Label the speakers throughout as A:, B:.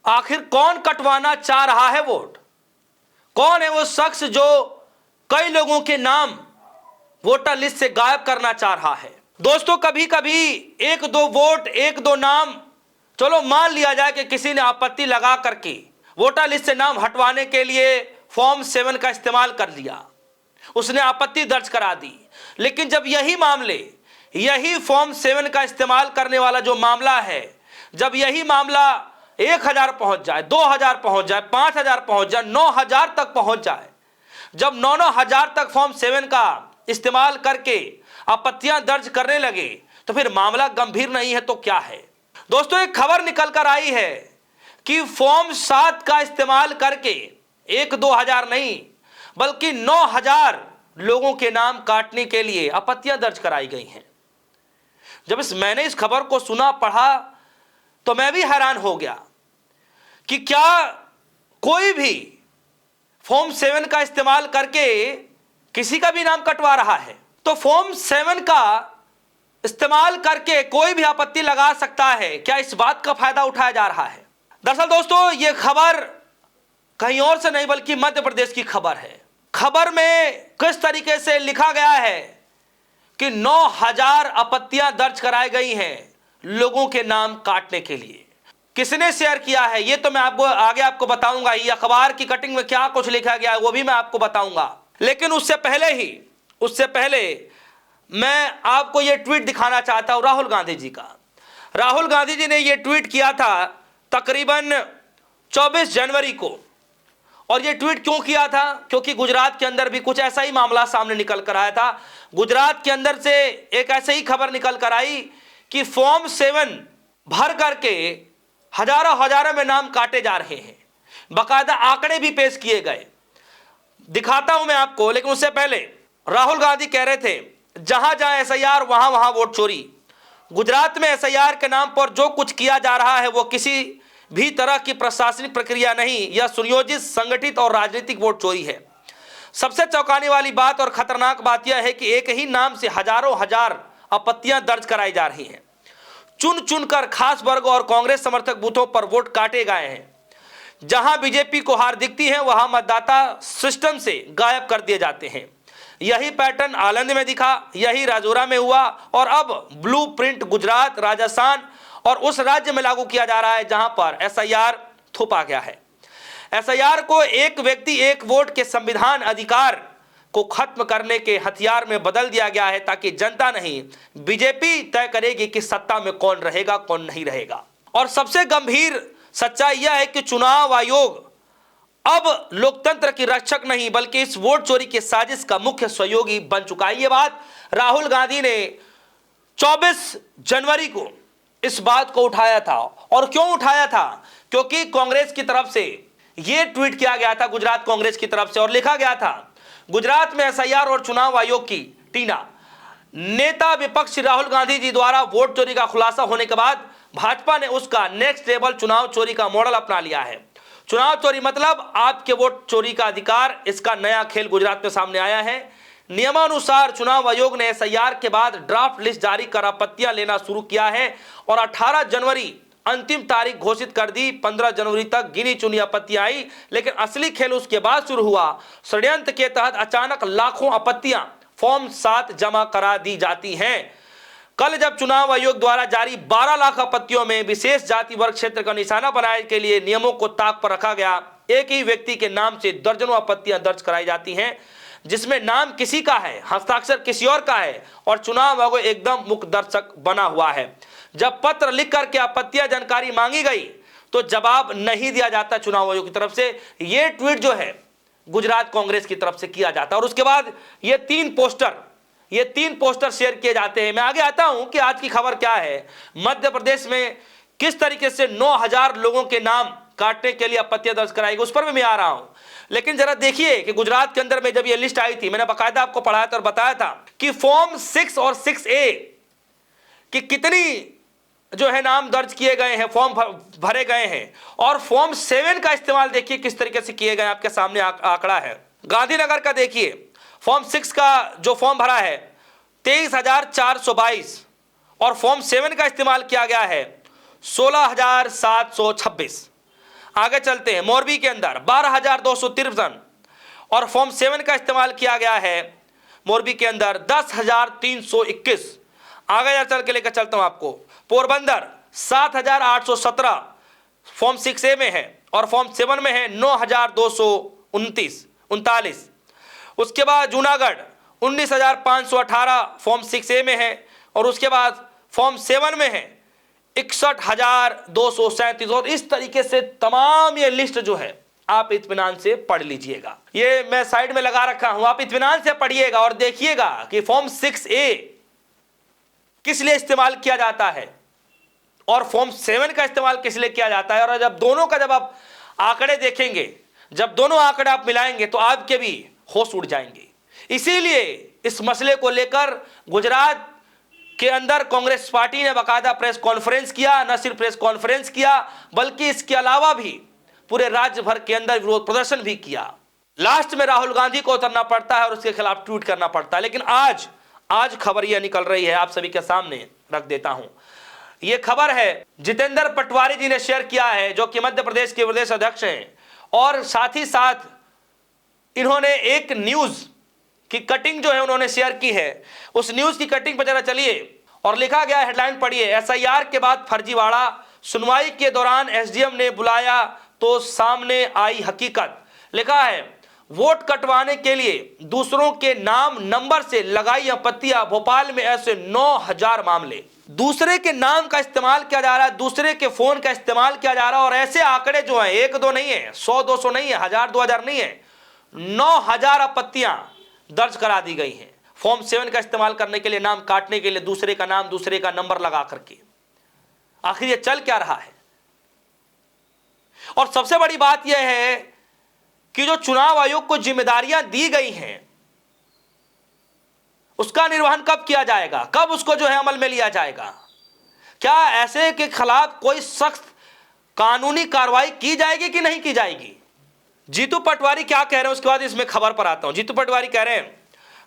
A: आखिर कौन कटवाना चाह रहा है वोट? कौन है वो शख्स जो कई लोगों के नाम वोटर लिस्ट से गायब करना चाह रहा है? दोस्तों, कभी कभी एक दो वोट, एक दो नाम, चलो मान लिया जाए कि किसी ने आपत्ति लगा करके वोटर लिस्ट से नाम हटवाने के लिए फॉर्म 7 का इस्तेमाल कर लिया, उसने आपत्ति दर्ज करा दी। लेकिन जब यही फॉर्म 7 का इस्तेमाल करने वाला जो मामला है, जब यही मामला 1000 पहुंच जाए, 2000 पहुंच जाए, 5000 पहुंच जाए, 9000 तक पहुंच जाए, जब 9-9000 तक फॉर्म 7 का इस्तेमाल करके आपत्तियां दर्ज करने लगे, तो फिर मामला गंभीर नहीं है तो क्या है? दोस्तों, एक खबर निकल कर आई है कि फॉर्म 7 का इस्तेमाल करके 1-2 हजार नहीं बल्कि 9000 लोगों के नाम काटने के लिए आपत्तियां दर्ज कराई गई हैं। जब मैंने इस खबर को सुना, पढ़ा, तो मैं भी हैरान हो गया कि क्या कोई भी फॉर्म 7 का इस्तेमाल करके किसी का भी नाम कटवा रहा है? तो फॉर्म 7 का इस्तेमाल करके कोई भी आपत्ति लगा सकता है, क्या इस बात का फायदा उठाया जा रहा है? दरअसल दोस्तों, यह खबर कहीं और से नहीं बल्कि मध्य प्रदेश की खबर है। खबर में किस तरीके से लिखा गया है कि 9000 आपत्तियां दर्ज कराई गई हैं लोगों के नाम काटने के लिए। किसने शेयर किया है ये तो मैं आपको बताऊंगा। ये अखबार की कटिंग में क्या कुछ लिखा गया है वो भी मैं आपको बताऊंगा। लेकिन उससे पहले मैं आपको ये ट्वीट दिखाना चाहता हूं राहुल गांधी जी का। राहुल गांधी जी ने ये ट्वीट किया था तकरीबन 24 जनवरी को। और ये ट्वीट क्यों किया था? क्योंकि गुजरात के अंदर भी कुछ ऐसा ही मामला सामने निकल कर आया था। गुजरात के अंदर से एक ऐसे ही खबर निकल कर आई कि फॉर्म 7 भर करके हजारों में नाम काटे जा रहे हैं। बाकायदा आंकड़े भी पेश किए गए, दिखाता हूं मैं आपको। लेकिन उससे पहले राहुल गांधी कह रहे थे, जहां जहां एसआईआर वहां वहां वोट चोरी। गुजरात में एसआईआर के नाम पर जो कुछ किया जा रहा है वो किसी भी तरह की प्रशासनिक प्रक्रिया नहीं, यह सुनियोजित, संगठित और राजनीतिक वोट चोरी है। सबसे चौंकाने वाली बात और खतरनाक बात यह है कि एक ही नाम से हजार आपत्तियां दर्ज कराई जा रही हैं। चुन चुनकर खास वर्गों और कांग्रेस समर्थक बूथों पर वोट काटे गए हैं। जहां बीजेपी को हार दिखती है वहां मतदाता सिस्टम से गायब कर दिए जाते हैं। यही पैटर्न आलंद में दिखा, यही राजौरा में हुआ और अब ब्लूप्रिंट गुजरात, राजस्थान और उस राज्य में लागू किया जा रहा है जहां पर एसआईआर थोपा गया है। एसआईआर को एक व्यक्ति एक वोट के संविधान अधिकार को खत्म करने के हथियार में बदल दिया गया है ताकि जनता नहीं, बीजेपी तय करेगी कि सत्ता में कौन रहेगा कौन नहीं रहेगा। और सबसे गंभीर सच्चाई यह है कि चुनाव आयोग अब लोकतंत्र की रक्षक नहीं बल्कि इस वोट चोरी की साजिश का मुख्य सहयोगी बन चुका है। यह बात राहुल गांधी ने 24 जनवरी को इस बात को उठाया था। और क्यों उठाया था? क्योंकि कांग्रेस की तरफ से यह ट्वीट किया गया था, गुजरात कांग्रेस की तरफ से, और लिखा गया था, गुजरात में एसआईआर और चुनाव आयोग की टीना। नेता विपक्ष राहुल गांधी जी द्वारा वोट चोरी का खुलासा होने के बाद भाजपा ने उसका नेक्स्ट लेवल चुनाव चोरी का मॉडल अपना लिया है। चुनाव चोरी मतलब आपके वोट चोरी का अधिकार, इसका नया खेल गुजरात में सामने आया है। नियमानुसार चुनाव आयोग ने एसआईआर के बाद ड्राफ्ट लिस्ट जारी कर आपत्तियां लेना शुरू किया है और 18 जनवरी अंतिम तारीख घोषित कर दी। 15 जनवरी तक गिनी चुनी आपत्तियां आई, लेकिन असली खेल उसके बाद शुरू हुआ। षड्यंत्र के तहत अचानक लाखों आपत्तियां फॉर्म 7 जमा करा दी जाती हैं। कल जब चुनाव आयोग द्वारा जारी 12 लाख आपत्तियों में विशेष जाति वर्ग क्षेत्र का निशाना बनाने के लिए नियमों को ताक पर रखा गया, एक ही व्यक्ति के नाम से दर्जनों आपत्तियां दर्ज कराई जाती हैं, जिसमें नाम किसी का है, हस्ताक्षर किसी और का है और चुनाव आयोग एकदम मुख्य दर्शक बना हुआ है। जब पत्र लिख करके आपत्तियां जानकारी मांगी गई तो जवाब नहीं दिया जाता चुनाव आयोग की तरफ से। यह ट्वीट जो है गुजरात कांग्रेस की तरफ से किया जाता है और उसके बाद ये तीन पोस्टर शेयर किए जाते हैं। मैं आगे आता हूं कि आज की खबर क्या है। मध्य प्रदेश में किस तरीके से 9000 लोगों के नाम काटने के लिए आपत्तियां दर्ज कराई गई, उस पर भी मैं आ रहा हूं। लेकिन जरा देखिए कि गुजरात के अंदर में जब यह लिस्ट आई थी, मैंने बाकायदा आपको पढ़ाया था और बताया था कि फॉर्म 6 और 6A कि कितनी जो है नाम दर्ज किए गए हैं, फॉर्म भरे गए हैं। और फॉर्म 7 का इस्तेमाल देखिए किस तरीके से किए गए, आपके सामने आंकड़ा है। गांधीनगर का देखिए, फॉर्म 6 का जो फॉर्म भरा है 23,422 और फॉर्म 7 का इस्तेमाल किया गया है 16,726। आगे चलते हैं। मोरबी के अंदर 12,253 और फॉर्म 7 का इस्तेमाल किया गया है। मोरबी के अंदर 10,321। आगे चल के लेकर चलता हूं आपको। पोरबंदर 7,817 फॉर्म 6A में है और फॉर्म 7 में है 9,239। उसके बाद जूनागढ़ 19,518 फॉर्म 6A में है और उसके बाद फॉर्म 7 में है 61,237। और इस तरीके से तमाम ये लिस्ट जो है आप इत्मीनान से पढ़ लीजिएगा। ये मैं साइड में लगा रखा हूं, आप इत्मीनान से पढ़िएगा और देखिएगा कि फॉर्म 6A किस लिए इस्तेमाल किया जाता है और फॉर्म 7 का इस्तेमाल किस लिए किया जाता है। और जब दोनों का जब आप आंकड़े देखेंगे, जब दोनों आंकड़े आप मिलाएंगे तो आपके भी होश उड़ जाएंगे। इसीलिए इस मसले को लेकर गुजरात के अंदर कांग्रेस पार्टी ने बाकायदा प्रेस कॉन्फ्रेंस किया। न सिर्फ प्रेस कॉन्फ्रेंस किया बल्कि इसके अलावा भी पूरे राज्य भर के अंदर विरोध प्रदर्शन भी किया। लास्ट में राहुल गांधी को उतरना पड़ता है और उसके खिलाफ ट्वीट करना पड़ता है। लेकिन आज खबर यह निकल रही है, आप सभी के सामने रख देता हूं। यह खबर है जितेंद्र पटवारी जी ने शेयर किया है, जो कि मध्य प्रदेश के प्रदेश अध्यक्ष हैं, और साथ ही साथ इन्होंने एक न्यूज की कटिंग जो है उन्होंने शेयर की है। उस न्यूज की कटिंग पर जरा चलिए और लिखा गया, हेडलाइन पढ़िए। SIR के बाद फर्जीवाड़ा, सुनवाई के दौरान SDM ने बुलाया तो सामने आई हकीकत। लिखा है, वोट कटवाने के लिए दूसरों के नाम नंबर से लगाई आपत्तियां, भोपाल में ऐसे 9,000 मामले। दूसरे के नाम का इस्तेमाल किया जा रहा है, दूसरे के फोन का इस्तेमाल किया जा रहा है और ऐसे आंकड़े जो हैं 1-2 नहीं है, 100-200 नहीं है, 1000-2000 नहीं है, 9,000 आपत्तियां दर्ज करा दी गई हैं फॉर्म 7 का इस्तेमाल करने के लिए, नाम काटने के लिए, दूसरे का नाम दूसरे का नंबर लगा करके। आखिर ये चल क्या रहा है? और सबसे बड़ी बात यह है कि जो चुनाव आयोग को जिम्मेदारियां दी गई हैं उसका निर्वहन कब किया जाएगा, कब उसको जो है अमल में लिया जाएगा? क्या ऐसे के खिलाफ कोई सख्त कानूनी कार्रवाई की जाएगी कि नहीं की जाएगी? जीतू पटवारी क्या कह रहे हैं उसके बाद इसमें खबर पर आता हूं। जीतू पटवारी कह रहे हैं,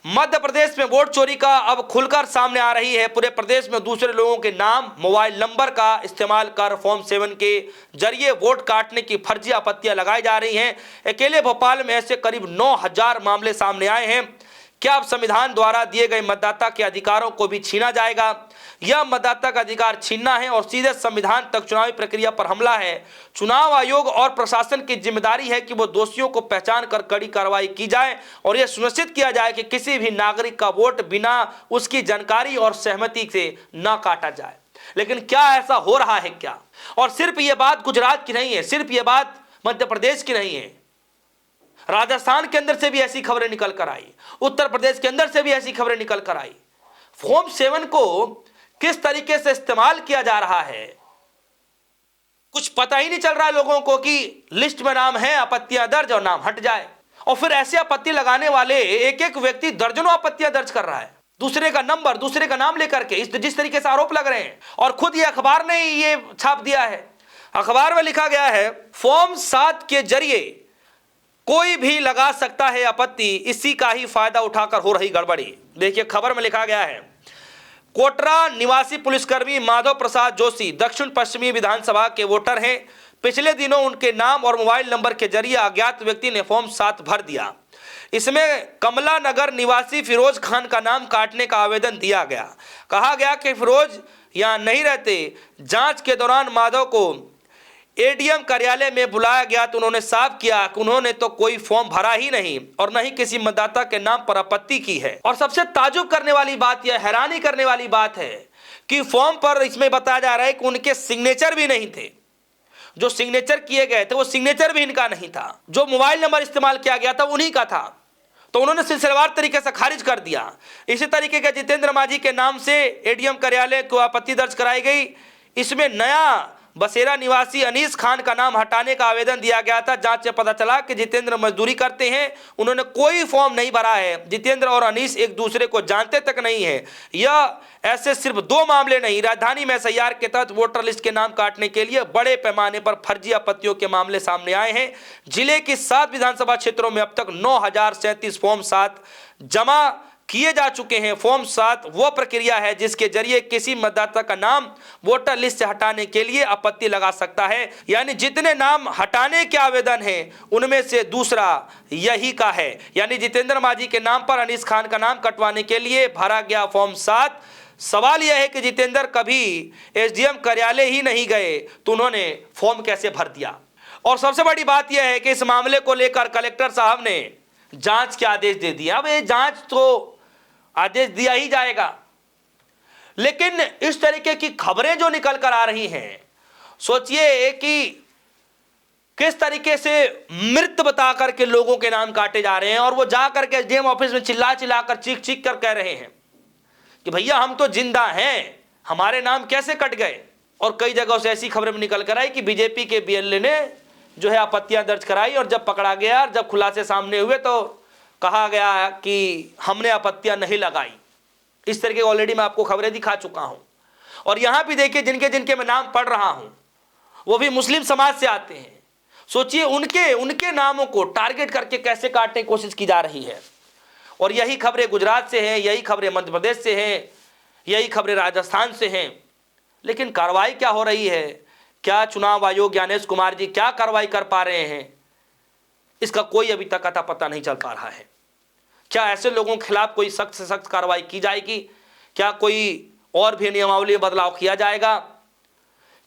A: मध्य प्रदेश में वोट चोरी का अब खुलकर सामने आ रही है। पूरे प्रदेश में दूसरे लोगों के नाम, मोबाइल नंबर का इस्तेमाल कर फॉर्म 7 के जरिए वोट काटने की फर्जी आपत्तियां लगाई जा रही हैं। अकेले भोपाल में ऐसे करीब 9,000 मामले सामने आए हैं। क्या अब संविधान द्वारा दिए गए मतदाता के अधिकारों को भी छीना जाएगा? यह मतदाता का अधिकार छीनना है और सीधे संविधान तक चुनावी प्रक्रिया पर हमला है। चुनाव आयोग और प्रशासन की जिम्मेदारी है कि वो दोषियों को पहचान कर कड़ी कार्रवाई की जाए और यह सुनिश्चित किया जाए कि किसी भी नागरिक का वोट बिना उसकी जानकारी और सहमति से न काटा जाए। लेकिन क्या ऐसा हो रहा है क्या? और सिर्फ ये बात गुजरात की नहीं है, सिर्फ ये बात मध्य प्रदेश की नहीं है, राजस्थान के अंदर से भी ऐसी खबरें निकल कर आई, उत्तर प्रदेश के अंदर से भी ऐसी खबरें निकल कर आई। फॉर्म 7 को किस तरीके से इस्तेमाल किया जा रहा है कुछ पता ही नहीं चल रहा है लोगों को कि लिस्ट में नाम है, आपत्तियां दर्ज और नाम हट जाए। और फिर ऐसे आपत्ति लगाने वाले एक एक व्यक्ति दर्जनों आपत्तियां दर्ज कर रहा है, दूसरे का नंबर, दूसरे का नाम लेकर के, जिस तरीके से आरोप लग रहे हैं। और खुद ये अखबार ने ये छाप दिया है। अखबार में लिखा गया है, फॉर्म 7 के जरिए कोई भी लगा सकता है आपत्ति, इसी का ही फायदा उठाकर हो रही गड़बड़ी। देखिए खबर में लिखा गया है, कोटरा निवासी पुलिसकर्मी माधव प्रसाद जोशी दक्षिण पश्चिमी विधानसभा के वोटर हैं। पिछले दिनों उनके नाम और मोबाइल नंबर के जरिए अज्ञात व्यक्ति ने फॉर्म 7 भर दिया। इसमें कमला नगर निवासी फिरोज खान का नाम काटने का आवेदन दिया गया। कहा गया कि फिरोज यहाँ नहीं रहते। जांच के दौरान माधव को ADM कार्यालय में बुलाया गया तो उन्होंने साफ किया कि उन्होंने तो कोई फॉर्म भरा ही नहीं और न ही किसी मतदाता के नाम पर आपत्ति की है। और सबसे ताजुब करने वाली बात यह, हैरानी करने वाली बात है कि फॉर्म पर इसमें बताया जा रहा है कि उनके सिग्नेचर भी नहीं थे। जो सिग्नेचर किए गए थे वो सिग्नेचर भी इनका नहीं था। जो मोबाइल नंबर इस्तेमाल किया गया था उन्हीं का था, तो उन्होंने सिलसिलेवार तरीके से खारिज कर दिया। इसी तरीके के जितेंद्र माझी के नाम से ADM कार्यालय को आपत्ति दर्ज कराई गई। इसमें नया बसेरा निवासी अनीस खान का नाम हटाने का आवेदन दिया गया था। जांच से पता चला कि जितेंद्र मजदूरी करते हैं, उन्होंने कोई फॉर्म नहीं भरा है। जितेंद्र और अनीस एक दूसरे को जानते तक नहीं है। यह ऐसे सिर्फ 2 मामले नहीं, राजधानी में SIR के तहत वोटर लिस्ट के नाम काटने के लिए बड़े पैमाने पर फर्जी आपत्तियों के मामले सामने आए हैं। जिले की 7 विधानसभा क्षेत्रों में अब तक 9,037 फॉर्म 7 जमा किए जा चुके हैं। फॉर्म 7 वो प्रक्रिया है जिसके जरिए किसी मतदाता का नाम वोटर लिस्ट से हटाने के लिए आपत्ति लगा सकता है। यानी जितने नाम हटाने के आवेदन हैं उनमें से दूसरा यही का है। यानी जितेंद्र मांझी के नाम पर अनीस खान का नाम कटवाने के लिए भरा गया फॉर्म 7। सवाल यह है कि जितेंद्र कभी एसडीएम कार्यालय ही नहीं गए तो उन्होंने फॉर्म कैसे भर दिया। और सबसे बड़ी बात यह है कि इस मामले को लेकर कलेक्टर साहब ने जांच के आदेश दे दिए। अब ये जांच तो आदेश दिया ही जाएगा, लेकिन इस तरीके की खबरें जो निकल कर आ रही हैं, सोचिए कि किस तरीके से मृत बता करके लोगों के नाम काटे जा रहे हैं और वो जा करके एसडीएम ऑफिस में चिल्ला चिल्ला कर चीख चीख कर कह रहे हैं कि भैया हम तो जिंदा हैं, हमारे नाम कैसे कट गए। और कई जगहों से ऐसी खबरें निकल कर आई कि बीजेपी के बीएलए ने जो है आपत्तियां दर्ज कराई और जब पकड़ा गया, जब खुलासे सामने हुए तो कहा गया कि हमने आपत्तियां नहीं लगाई। इस तरह के ऑलरेडी मैं आपको खबरें दिखा चुका हूं। और यहां भी देखिए जिनके जिनके मैं नाम पढ़ रहा हूं वो भी मुस्लिम समाज से आते हैं। सोचिए उनके नामों को टारगेट करके कैसे काटने की कोशिश की जा रही है। और यही खबरें गुजरात से हैं, यही खबरें मध्य प्रदेश से हैं, यही खबरें राजस्थान से हैं। लेकिन कार्रवाई क्या हो रही है? क्या चुनाव आयोग ज्ञानेश कुमार जी क्या कार्रवाई कर पा रहे हैं? इसका कोई अभी तक अता पता नहीं चल पा रहा है। क्या ऐसे लोगों के खिलाफ कोई सख्त से सख्त कार्रवाई की जाएगी? क्या कोई और भी नियमावली में बदलाव किया जाएगा?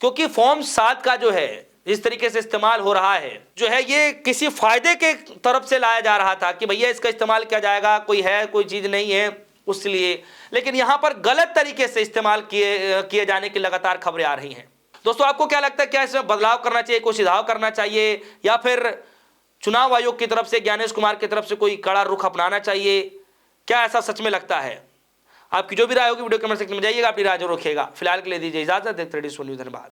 A: क्योंकि फॉर्म 7 का जो है जिस तरीके से इस्तेमाल हो रहा है जो है ये किसी फायदे के तरफ से लाया जा रहा था कि भैया इसका इस्तेमाल किया जाएगा, कोई है कोई चीज़ नहीं है उसलिए। लेकिन यहाँ पर गलत तरीके से इस्तेमाल किए जाने की लगातार खबरें आ रही हैं। दोस्तों आपको क्या लगता है, क्या इसमें बदलाव करना चाहिए, कोई सुधार करना चाहिए, या फिर चुनाव आयोग की तरफ से ज्ञानेश कुमार की तरफ से कोई कड़ा रुख अपनाना चाहिए? क्या ऐसा सच में लगता है? आपकी जो भी राय होगी वीडियो कमेंट सेक्शन में जाइएगा, अपनी राय जरूर रखिएगा। फिलहाल के लिए दीजिए इजाजत। देखते रहिए न्यूज़। धन्यवाद।